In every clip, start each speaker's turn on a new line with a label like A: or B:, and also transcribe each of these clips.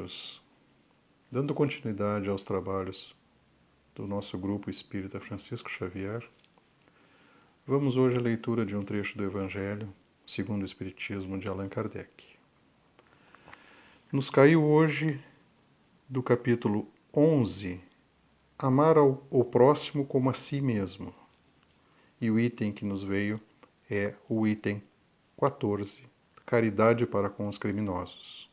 A: amigos, dando continuidade aos trabalhos do nosso grupo espírita Francisco Xavier, vamos hoje à leitura de um trecho do Evangelho segundo o Espiritismo de Allan Kardec. Nos caiu hoje do capítulo 11, Amar o próximo como a si mesmo. E o item que nos veio é o item 14, Caridade para com os criminosos.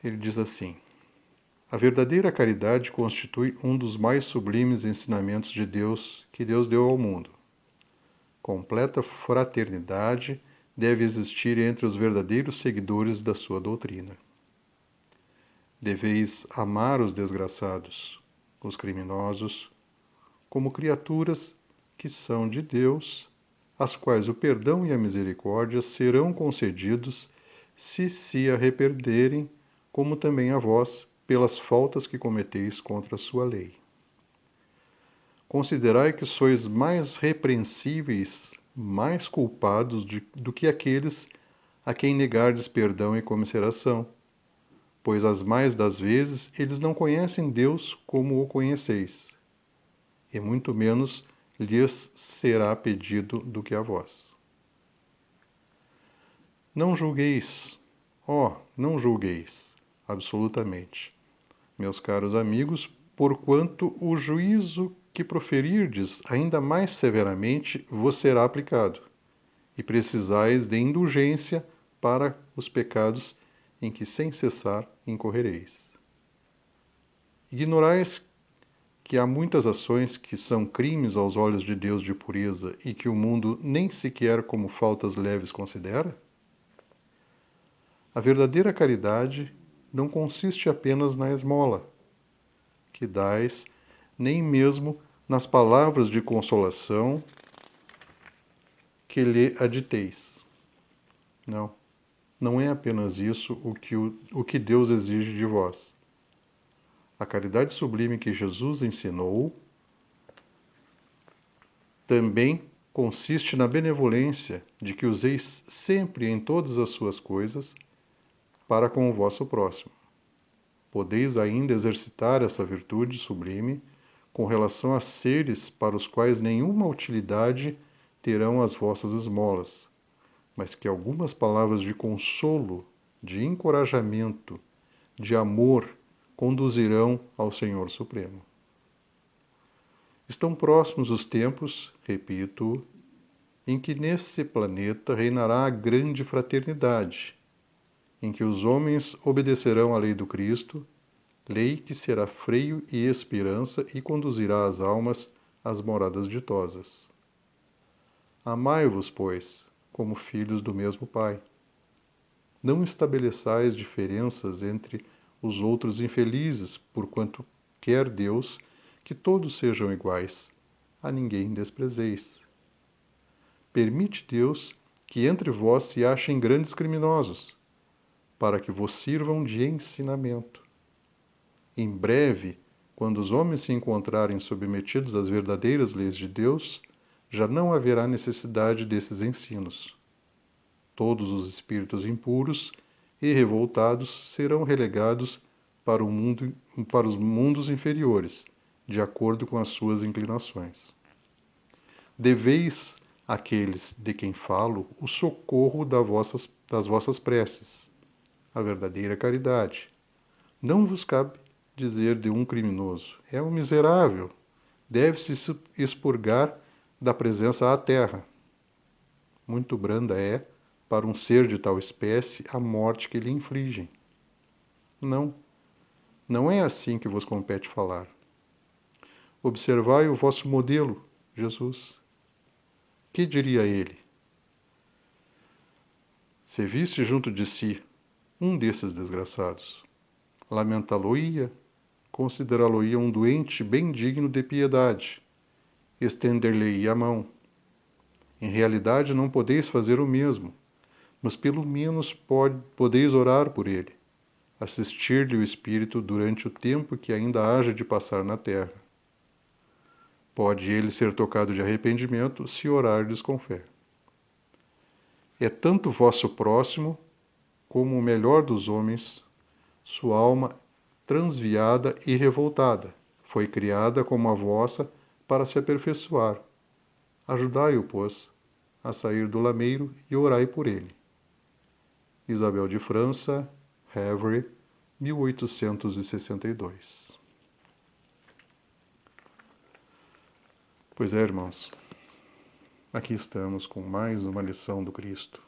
A: Ele diz assim: a verdadeira caridade constitui um dos mais sublimes ensinamentos de Deus que Deus deu ao mundo. Completa fraternidade deve existir entre os verdadeiros seguidores da sua doutrina. Deveis amar os desgraçados, os criminosos, como criaturas que são de Deus, às quais o perdão e a misericórdia serão concedidos se arrependerem, como também a vós, pelas faltas que cometeis contra a sua lei. Considerai que sois mais repreensíveis, mais culpados do que aqueles a quem negardes perdão e comiseração, pois as mais das vezes eles não conhecem Deus como o conheceis, e muito menos lhes será pedido do que a vós. Não julgueis, não julgueis, absolutamente, meus caros amigos, porquanto o juízo que proferirdes ainda mais severamente vos será aplicado, e precisais de indulgência para os pecados em que sem cessar incorrereis. Ignorais que há muitas ações que são crimes aos olhos de Deus de pureza e que o mundo nem sequer como faltas leves considera? A verdadeira caridade não consiste apenas na esmola que dais, nem mesmo nas palavras de consolação que lhe aditeis. Não é apenas isso o que Deus exige de vós. A caridade sublime que Jesus ensinou também consiste na benevolência de que useis sempre em todas as suas coisas para com o vosso próximo. Podeis ainda exercitar essa virtude sublime com relação a seres para os quais nenhuma utilidade terão as vossas esmolas, mas que algumas palavras de consolo, de encorajamento, de amor conduzirão ao Senhor Supremo. Estão próximos os tempos, repito, em que nesse planeta reinará a grande fraternidade, em que os homens obedecerão à lei do Cristo, lei que será freio e esperança e conduzirá as almas às moradas ditosas. Amai-vos, pois, como filhos do mesmo Pai. Não estabeleçais diferenças entre os outros infelizes, porquanto quer Deus que todos sejam iguais, a ninguém desprezeis. Permite Deus que entre vós se achem grandes criminosos, para que vos sirvam de ensinamento. Em breve, quando os homens se encontrarem submetidos às verdadeiras leis de Deus, já não haverá necessidade desses ensinos. Todos os espíritos impuros e revoltados serão relegados para os mundos inferiores, de acordo com as suas inclinações. Deveis àqueles de quem falo o socorro das vossas preces, a verdadeira caridade. Não vos cabe dizer de um criminoso: é um miserável, deve-se expurgar da presença à terra. Muito branda é, para um ser de tal espécie, a morte que lhe infligem. Não é assim que vos compete falar. Observai o vosso modelo, Jesus. Que diria ele? Se visse junto de si um desses desgraçados, lamentá-lo-ia, considerá-lo-ia um doente bem digno de piedade, estender-lhe-ia a mão. Em realidade não podeis fazer o mesmo, mas pelo menos podeis orar por ele, assistir-lhe o espírito durante o tempo que ainda haja de passar na terra. Pode ele ser tocado de arrependimento se orardes com fé. É tanto vosso próximo como o melhor dos homens, sua alma transviada e revoltada foi criada como a vossa para se aperfeiçoar. Ajudai-o, pois, a sair do lameiro e orai por ele. Isabel de França, Havre, 1862. Pois é, irmãos, aqui estamos com mais uma lição do Cristo,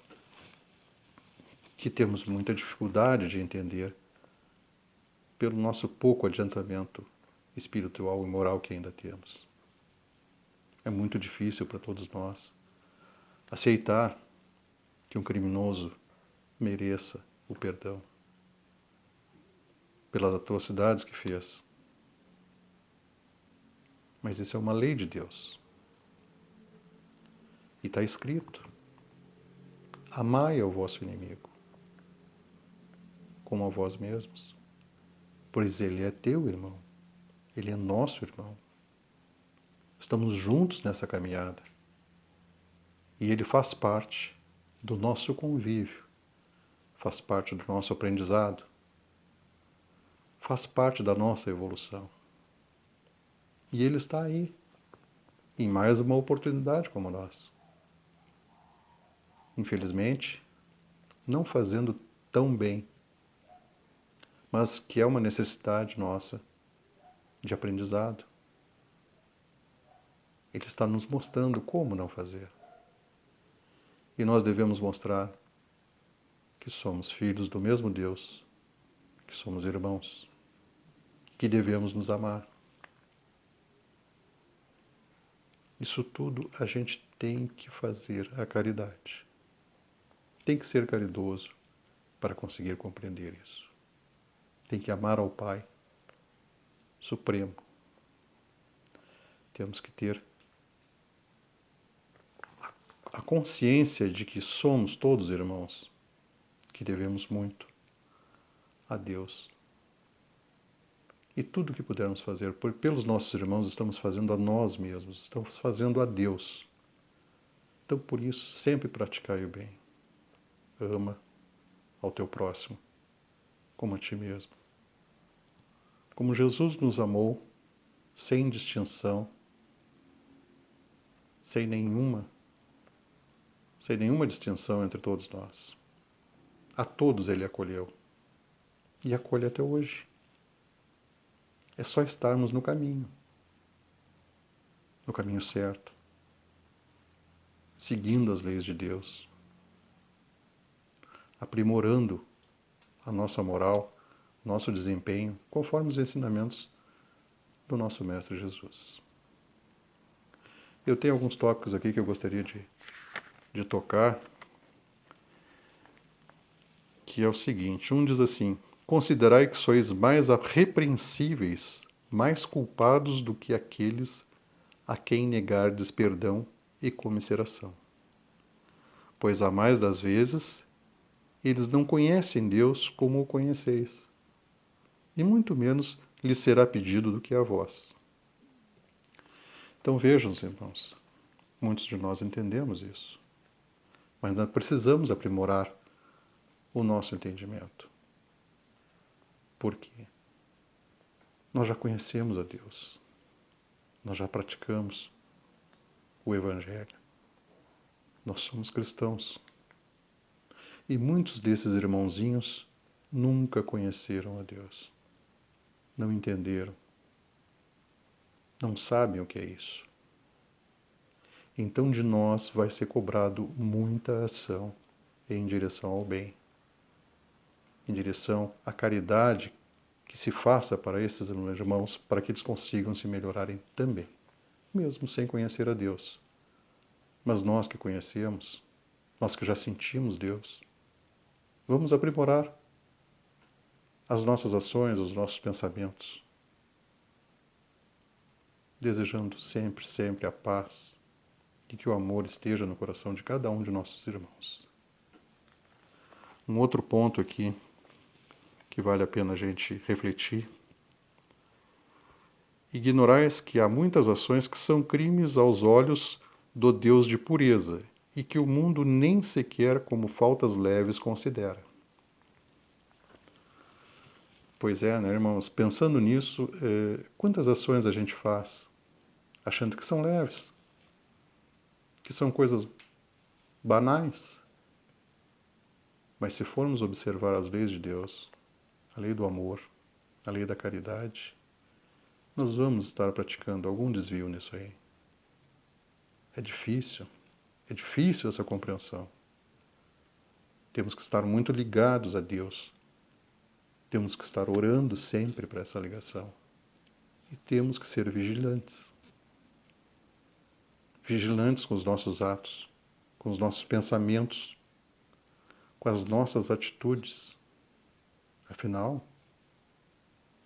A: que temos muita dificuldade de entender pelo nosso pouco adiantamento espiritual e moral que ainda temos. É muito difícil para todos nós aceitar que um criminoso mereça o perdão pelas atrocidades que fez. Mas isso é uma lei de Deus. E está escrito: amai ao vosso inimigo como a vós mesmos, pois ele é teu irmão, ele é nosso irmão. Estamos juntos nessa caminhada. E ele faz parte do nosso convívio, faz parte do nosso aprendizado, faz parte da nossa evolução. E ele está aí, em mais uma oportunidade como nós. Infelizmente, não fazendo tão bem, mas que é uma necessidade nossa de aprendizado. Ele está nos mostrando como não fazer. E nós devemos mostrar que somos filhos do mesmo Deus, que somos irmãos, que devemos nos amar. Isso tudo a gente tem que fazer a caridade. Tem que ser caridoso para conseguir compreender isso. Tem que amar ao Pai Supremo. Temos que ter a consciência de que somos todos irmãos, que devemos muito a Deus. E tudo que pudermos fazer pelos nossos irmãos, estamos fazendo a nós mesmos, estamos fazendo a Deus. Então, por isso, sempre praticai o bem. Ama ao teu próximo como a ti mesmo. Como Jesus nos amou, sem distinção, sem nenhuma distinção entre todos nós. A todos ele acolheu. E acolhe até hoje. É só estarmos no caminho certo, seguindo as leis de Deus, aprimorando a nossa moral, nosso desempenho, conforme os ensinamentos do nosso Mestre Jesus. Eu tenho alguns tópicos aqui que eu gostaria de tocar, que é o seguinte. Um diz assim: considerai que sois mais repreensíveis, mais culpados do que aqueles a quem negardes perdão e comiseração. Pois a mais das vezes eles não conhecem Deus como o conheceis, e muito menos lhes será pedido do que a vós. Então vejam, irmãos, muitos de nós entendemos isso, mas nós precisamos aprimorar o nosso entendimento. Por quê? Nós já conhecemos a Deus, nós já praticamos o Evangelho, nós somos cristãos. E muitos desses irmãozinhos nunca conheceram a Deus, não entenderam, não sabem o que é isso. Então de nós vai ser cobrado muita ação em direção ao bem, em direção à caridade que se faça para esses irmãos, para que eles consigam se melhorarem também, mesmo sem conhecer a Deus. Mas nós que conhecemos, nós que já sentimos Deus, vamos aprimorar as nossas ações, os nossos pensamentos, desejando sempre, sempre a paz e que o amor esteja no coração de cada um de nossos irmãos. Um outro ponto aqui que vale a pena a gente refletir: ignorais que há muitas ações que são crimes aos olhos do Deus de pureza e que o mundo nem sequer como faltas leves considera. Pois é, né, irmãos? Pensando nisso, quantas ações a gente faz achando que são leves, que são coisas banais. Mas se formos observar as leis de Deus, a lei do amor, a lei da caridade, nós vamos estar praticando algum desvio nisso aí. É difícil essa compreensão. Temos que estar muito ligados a Deus. Temos que estar orando sempre para essa ligação. E temos que ser vigilantes. Vigilantes com os nossos atos, com os nossos pensamentos, com as nossas atitudes. Afinal,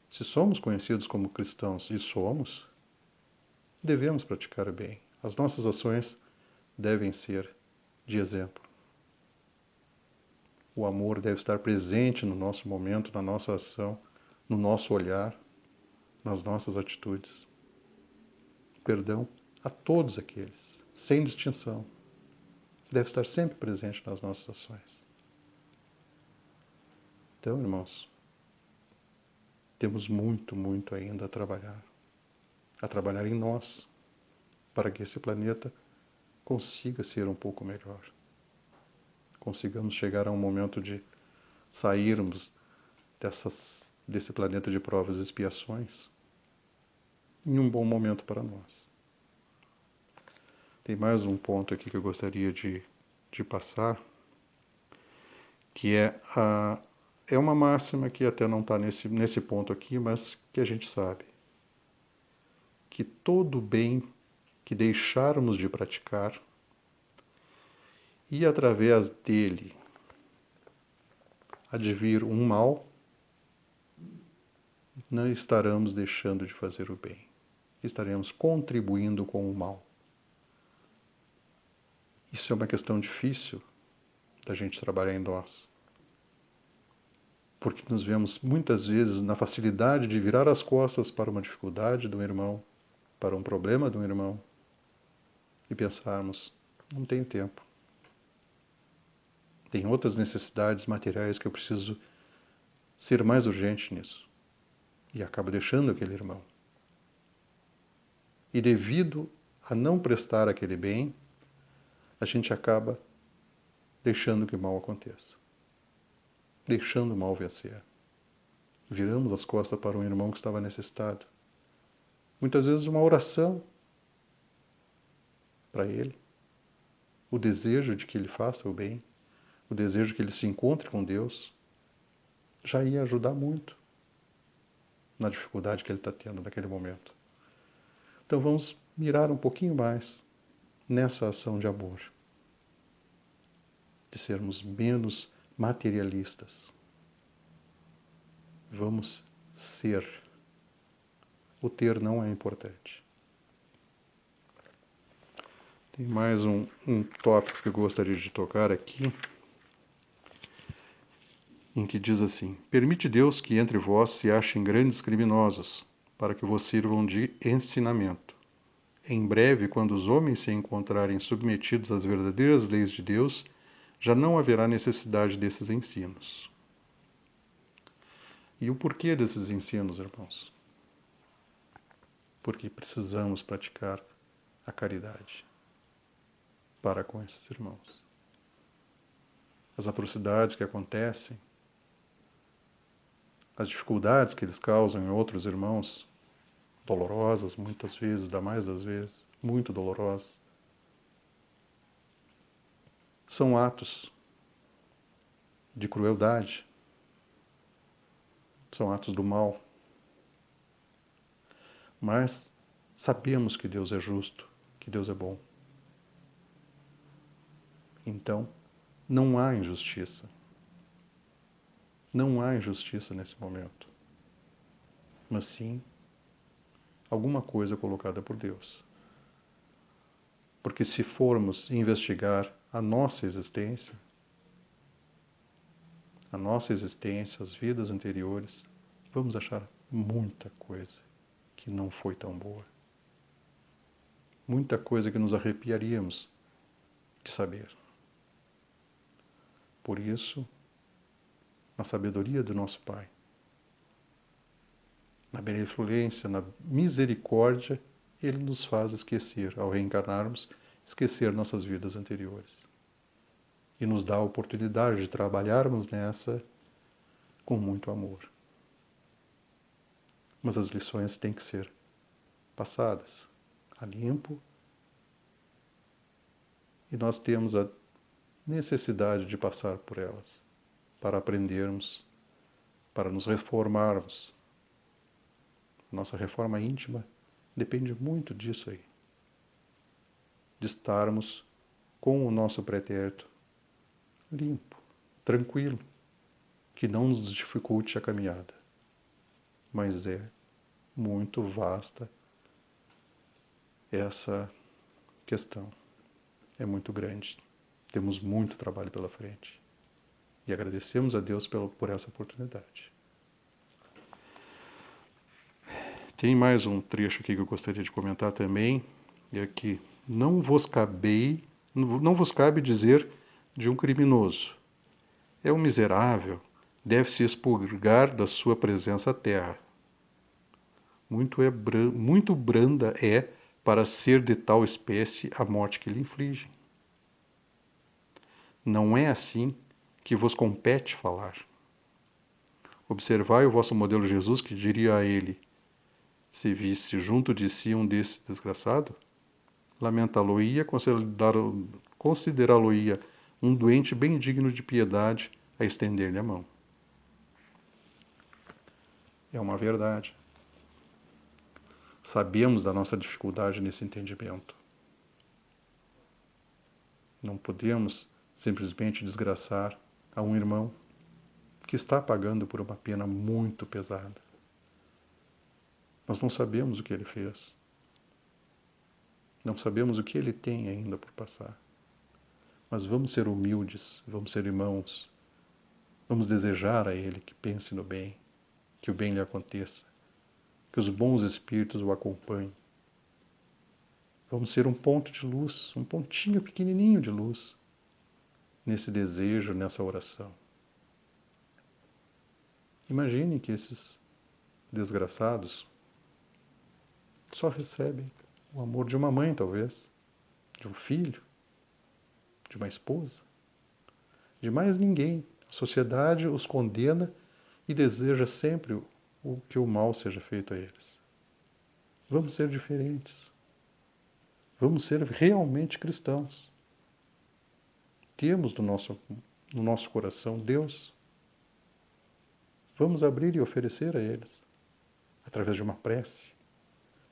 A: se somos conhecidos como cristãos, e somos, devemos praticar o bem. As nossas ações devem ser de exemplo. O amor deve estar presente no nosso momento, na nossa ação, no nosso olhar, nas nossas atitudes. Perdão a todos aqueles, sem distinção. Deve estar sempre presente nas nossas ações. Então, irmãos, temos muito, muito ainda a trabalhar em nós, para que esse planeta consiga ser um pouco melhor. Consigamos chegar a um momento de sairmos desse planeta de provas e expiações em um bom momento para nós. Tem mais um ponto aqui que eu gostaria de passar, que é uma máxima que até não está nesse ponto aqui, mas que a gente sabe. Que todo bem que deixarmos de praticar e através dele advir um mal, não estaremos deixando de fazer o bem. Estaremos contribuindo com o mal. Isso é uma questão difícil da gente trabalhar em nós. Porque nos vemos muitas vezes na facilidade de virar as costas para uma dificuldade de um irmão, para um problema de um irmão, e pensarmos, não tenho tempo. Tem outras necessidades materiais que eu preciso ser mais urgente nisso. E acabo deixando aquele irmão. E devido a não prestar aquele bem, a gente acaba deixando que o mal aconteça. Deixando o mal vencer. Viramos as costas para um irmão que estava necessitado. Muitas vezes uma oração para ele, o desejo de que ele faça o bem, o desejo que ele se encontre com Deus, já ia ajudar muito na dificuldade que ele está tendo naquele momento. Então vamos mirar um pouquinho mais nessa ação de amor, de sermos menos materialistas. Vamos ser. O ter não é importante. Tem mais um tópico que eu gostaria de tocar aqui, em que diz assim: permite Deus que entre vós se achem grandes criminosos, para que vos sirvam de ensinamento. Em breve, quando os homens se encontrarem submetidos às verdadeiras leis de Deus, já não haverá necessidade desses ensinos. E o porquê desses ensinos, irmãos? Porque precisamos praticar a caridade para com esses irmãos. As atrocidades que acontecem, as dificuldades que eles causam em outros irmãos, dolorosas muitas vezes, da mais das vezes, muito dolorosas, são atos de crueldade, são atos do mal. Mas sabemos que Deus é justo, que Deus é bom. Então, não há injustiça. Não há injustiça nesse momento. Mas sim, alguma coisa colocada por Deus. Porque se formos investigar a nossa existência, as vidas anteriores, vamos achar muita coisa que não foi tão boa. Muita coisa que nos arrepiaríamos de saber. Por isso, na sabedoria do nosso Pai, na benevolência, na misericórdia, Ele nos faz esquecer, ao reencarnarmos, esquecer nossas vidas anteriores. E nos dá a oportunidade de trabalharmos nessa com muito amor. Mas as lições têm que ser passadas a limpo, e nós temos a necessidade de passar por elas para aprendermos, para nos reformarmos. Nossa reforma íntima depende muito disso aí, de estarmos com o nosso pretérito limpo, tranquilo, que não nos dificulte a caminhada. Mas é muito vasta essa questão. É muito grande. Temos muito trabalho pela frente. E agradecemos a Deus por essa oportunidade. Tem mais um trecho aqui que eu gostaria de comentar também. É que não vos cabe dizer de um criminoso: é um miserável, deve-se expurgar da sua presença à terra. Muito branda é, para ser de tal espécie, a morte que lhe infligem. Não é assim que vos compete falar. Observai o vosso modelo Jesus, que diria a ele, se visse junto de si um desse desgraçado, lamentá-lo-ia, considerá-lo-ia um doente bem digno de piedade a estender-lhe a mão. É uma verdade. Sabemos da nossa dificuldade nesse entendimento. Não podemos simplesmente desgraçar a um irmão que está pagando por uma pena muito pesada. Nós não sabemos o que ele fez. Não sabemos o que ele tem ainda por passar. Mas vamos ser humildes, vamos ser irmãos. Vamos desejar a ele que pense no bem, que o bem lhe aconteça, que os bons espíritos o acompanhem. Vamos ser um ponto de luz, um pontinho pequenininho de luz nesse desejo, nessa oração. Imaginem que esses desgraçados só recebem o amor de uma mãe, talvez, de um filho, de uma esposa, de mais ninguém. A sociedade os condena e deseja sempre o que o mal seja feito a eles. Vamos ser diferentes. Vamos ser realmente cristãos. Temos no nosso coração Deus. Vamos abrir e oferecer a eles, através de uma prece,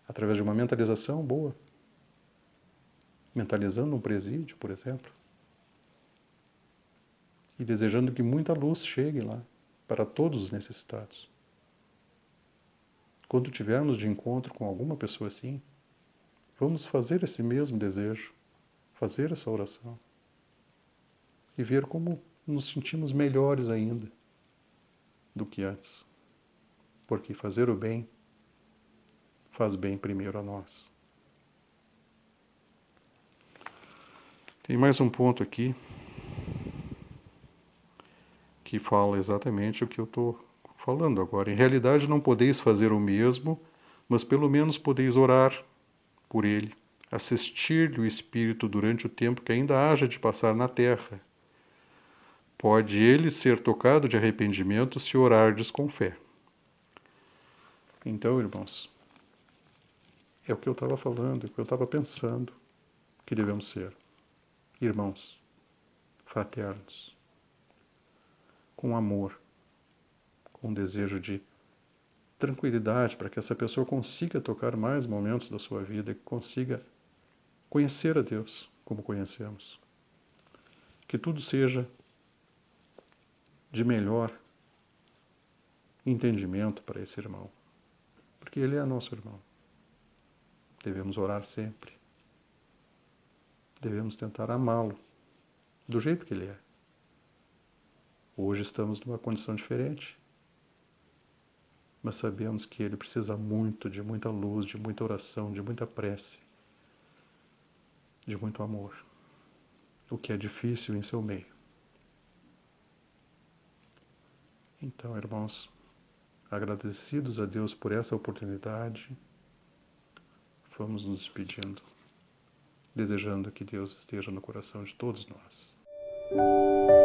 A: através de uma mentalização boa. Mentalizando um presídio, por exemplo. E desejando que muita luz chegue lá, para todos os necessitados. Quando tivermos de encontro com alguma pessoa assim, vamos fazer esse mesmo desejo, fazer essa oração. E ver como nos sentimos melhores ainda do que antes. Porque fazer o bem faz bem primeiro a nós. Tem mais um ponto aqui que fala exatamente o que eu estou falando agora. Em realidade não podeis fazer o mesmo, mas pelo menos podeis orar por ele, assistir-lhe o Espírito durante o tempo que ainda haja de passar na terra. Pode ele ser tocado de arrependimento se orardes com fé. Então, irmãos, é o que eu estava falando, é o que eu estava pensando que devemos ser. Irmãos, fraternos, com amor, com desejo de tranquilidade para que essa pessoa consiga tocar mais momentos da sua vida e consiga conhecer a Deus como conhecemos. Que tudo seja de melhor entendimento para esse irmão, porque ele é nosso irmão. Devemos orar sempre. Devemos tentar amá-lo do jeito que ele é. Hoje estamos numa condição diferente, mas sabemos que ele precisa muito de muita luz, de muita oração, de muita prece, de muito amor, o que é difícil em seu meio. Então, irmãos, agradecidos a Deus por essa oportunidade, vamos nos despedindo, desejando que Deus esteja no coração de todos nós.